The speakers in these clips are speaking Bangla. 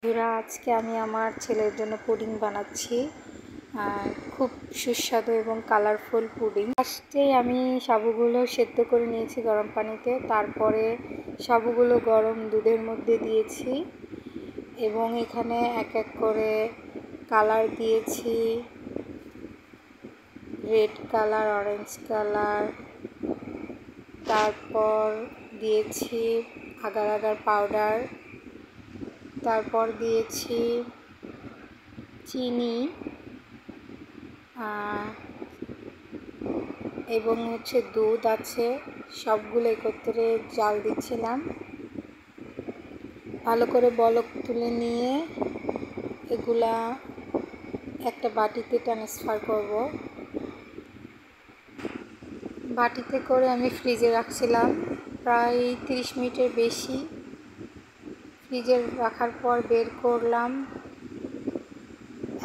বন্ধুরা, আজকে আমি আমার ছেলের জন্য পুডিং বানাচ্ছি। খুব সুস্বাদু এবং কালারফুল পুডিং। ফার্স্টেই আমি সাবুগুলো সেদ্ধ করে নিয়েছি গরম পানিতে, তারপরে সাবুগুলো গরম দুধের মধ্যে দিয়েছি এবং এখানে এক এক করে কালার দিয়েছি, রেড কালার, অরেঞ্জ কালার, তারপর দিয়েছি আগার আগার পাউডার, তারপর দিয়েছি চিনি এবং দুধ আছে। সবগুলো একত্রে জাল দিচ্ছিলাম। ভালো করে বলক তুলে নিয়ে এগুলা একটা বাটিতে ট্রান্সফার করব। বাটিতে করে আমি ফ্রিজে রাখছিলাম প্রায় 30 মিনিটের বেশি। ফ্রিজে রাখার পর বের করলাম।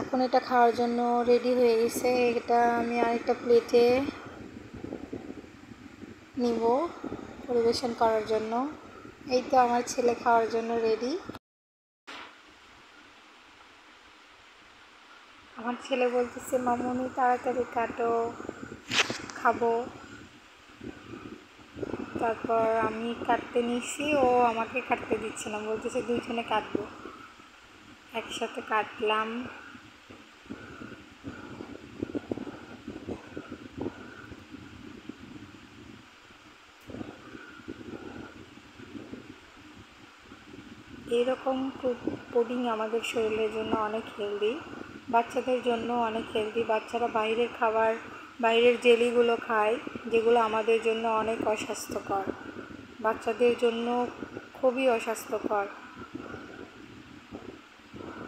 এখন এটা খাওয়ার জন্য রেডি হয়ে গেছে। এটা আমি আরেকটা প্লেটে নিব পরিবেশন করার জন্য। এই তো আমার ছেলে খাওয়ার জন্য রেডি। আমার ছেলে বলতেছে, মামুনি তাড়াতাড়ি কাটো, খাবো। তারপর আমি কাটতে নিছি, ও আমাকে কাটতে দিচ্ছে না, বলতেছে দুইজনে কাটবো। একসাথে কাটলাম। এরকম পুডিং আমাদের শরীরের জন্য অনেক হেলদি, বাচ্চাদের জন্য অনেক হেলদি। বাচ্চারা বাইরের খাবার, বাইরের জেলিগুলো খায়, যেগুলো আমাদের জন্য অনেক অস্বাস্থ্যকর, বাচ্চাদের জন্য খুবই অস্বাস্থ্যকর।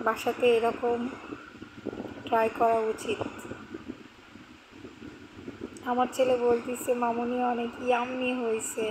বাসাতে এরকম ট্রাই করা উচিত। আমার ছেলে বলতেছে, মামুনি অনেক ইয়াম্মি হয়েছে।